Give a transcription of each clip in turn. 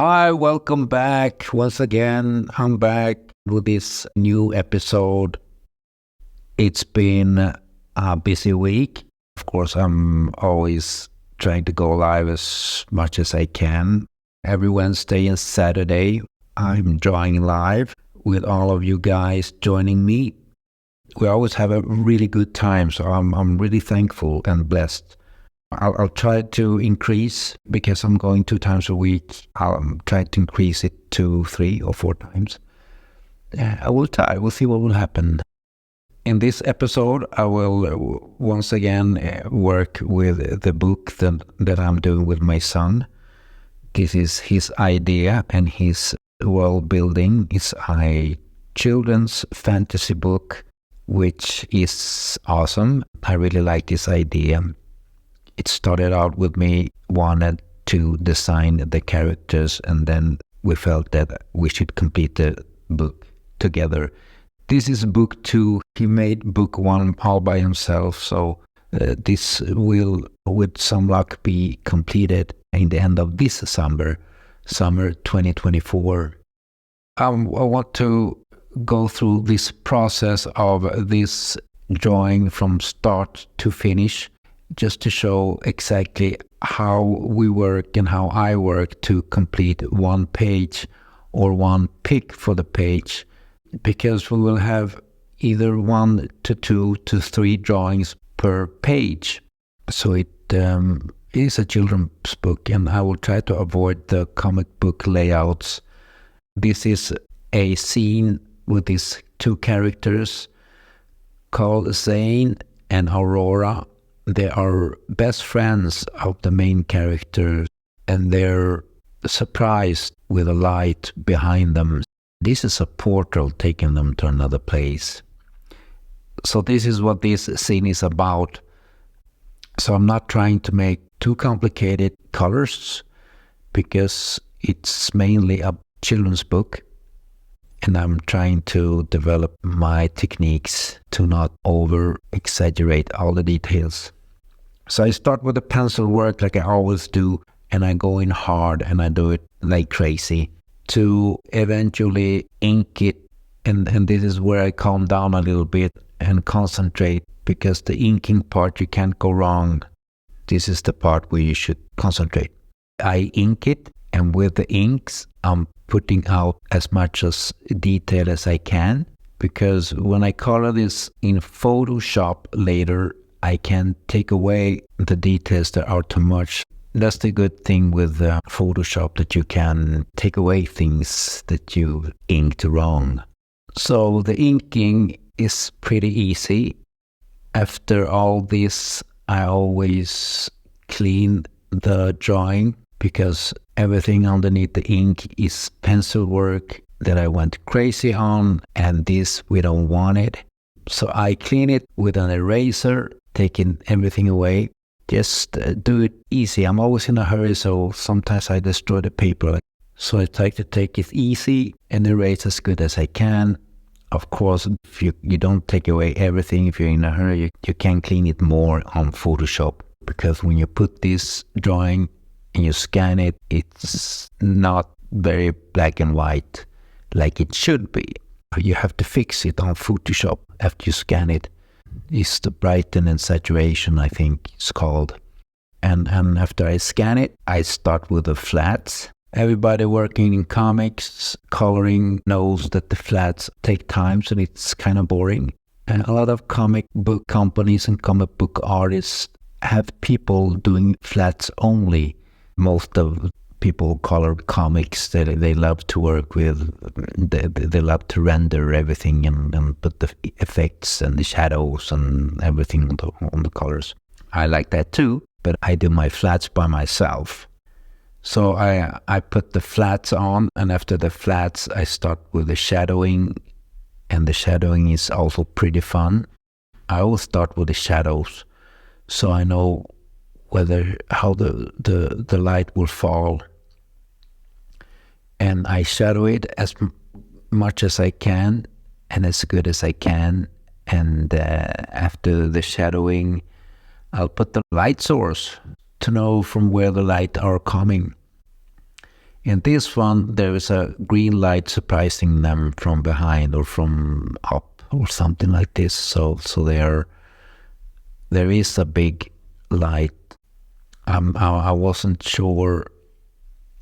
Hi, welcome back. Once again, I'm back with this new episode. It's been a busy week. Of course, I'm always trying to go live as much as I can. Every Wednesday and Saturday, I'm drawing live with all of you guys joining me. We always have a really good time, so I'm really thankful and blessed. I'll try to increase, because I'm going 2 times a week. I'll try to increase it to 3 or 4 times. I will try. We'll see what will happen. In this episode, I will once again work with the book that I'm doing with my son. This is his idea and his world building. It's a children's fantasy book, which is awesome. I really like this idea. It started out with me wanted to design the characters, and then we felt that we should complete the book together. This is book 2. He made book 1 all by himself, so this will, with some luck, be completed in the end of this summer 2024. I want to go through this process of this drawing from start to finish, just to show exactly how we work and how I work to complete one page or one pick for the page, because we will have either 1 to 2 to 3 drawings per page. So it is a children's book, and I will try to avoid the comic book layouts. This is a scene with these 2 characters called Zane and Aurora. They are best friends of the main character, and they're surprised with a light behind them. This is a portal taking them to another place. So this is what this scene is about. So I'm not trying to make too complicated colors, because it's mainly a children's book, and I'm trying to develop my techniques to not over-exaggerate all the details. So I start with the pencil work like I always do, and I go in hard and I do it like crazy to eventually ink it. And this is where I calm down a little bit and concentrate, because the inking part, you can't go wrong. This is the part where you should concentrate. I ink it, and with the inks, I'm putting out as much as detail as I can, because when I color this in Photoshop later, I can take away the details that are too much. That's the good thing with Photoshop, that you can take away things that you inked wrong. So the inking is pretty easy. After all this, I always clean the drawing, because everything underneath the ink is pencil work that I went crazy on, and this, we don't want it. So I clean it with an eraser, taking everything away. Just do it easy. I'm always in a hurry, so sometimes I destroy the paper. So I try to take it easy and erase as good as I can. Of course, if you don't take away everything, if you're in a hurry, you can clean it more on Photoshop, because when you put this drawing and you scan it, it's not very black and white like it should be. You have to fix it on Photoshop after you scan it. It's the brighten and saturation, I think it's called. And after I scan it, I start with the flats. Everybody working in comics, coloring, knows that the flats take time, so it's kind of boring. And a lot of comic book companies and comic book artists have people doing flats only. Most of people color comics that they love to work with. They love to render everything and put the effects and the shadows and everything on the colors. I like that too, but I do my flats by myself. So I put the flats on, and after the flats, I start with the shadowing, and the shadowing is also pretty fun. I always start with the shadows, so I know how the light will fall, and I shadow it as much as I can and as good as I can. And after the shadowing, I'll put the light source to know from where the light are coming. In this one, there is a green light surprising them from behind or from up or something like this. So there is a big light. I wasn't sure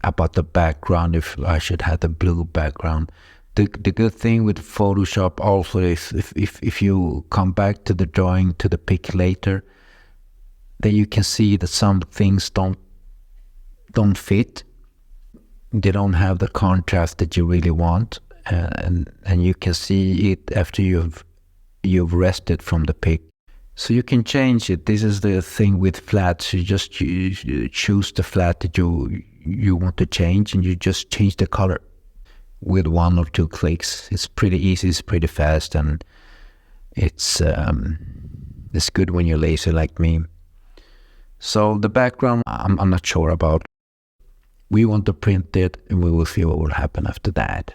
about the background, if I should have the blue background. The good thing with Photoshop also is if you come back to the drawing, to the pic later, then you can see that some things don't fit. They don't have the contrast that you really want, and you can see it after you've rested from the pic. So you can change it. This is the thing with flats. You just you choose the flat that you want to change, and you just change the color with 1 or 2 clicks. It's pretty easy, it's pretty fast, and it's good when you're lazy like me. So the background, I'm not sure about. We want to print it, and we will see what will happen after that.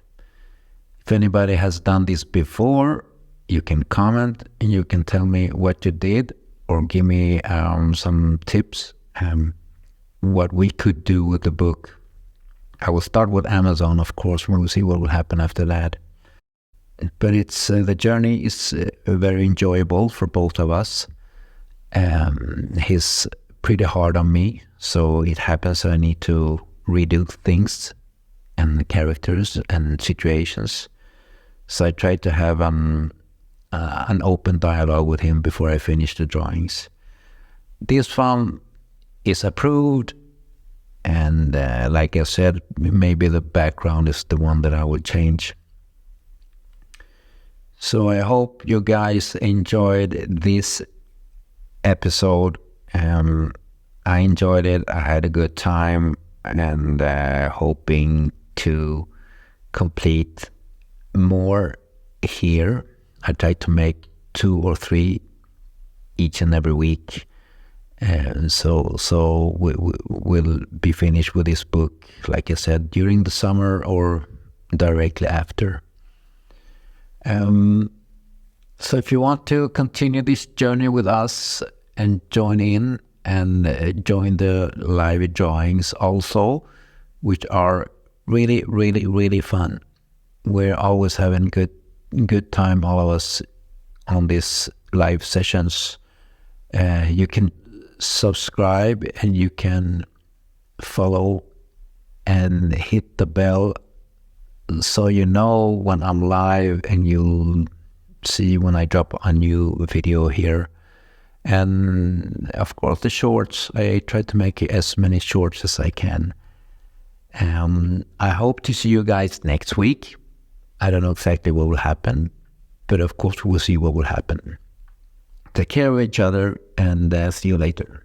If anybody has done this before, you can comment and you can tell me what you did, or give me some tips what we could do with the book. I will start with Amazon, of course. We will see what will happen after that. But it's the journey is very enjoyable for both of us. He's pretty hard on me, so it happens I need to redo things and characters and situations. So I try to have an open dialogue with him before I finish the drawings. This one is approved, and like I said, maybe the background is the one that I will change. So I hope you guys enjoyed this episode. I enjoyed it. I had a good time, and hoping to complete more here. I try to make 2 or 3 each and every week, and so we'll be finished with this book, like I said, during the summer or directly after. So if you want to continue this journey with us and join in and join the live drawings also, which are really, really, really fun. We're always having good time, all of us, on these live sessions. You can subscribe and you can follow and hit the bell so you know when I'm live, and you'll see when I drop a new video here. And of course the shorts, I try to make as many shorts as I can. I hope to see you guys next week. I don't know exactly what will happen, but of course we'll see what will happen. Take care of each other, and see you later.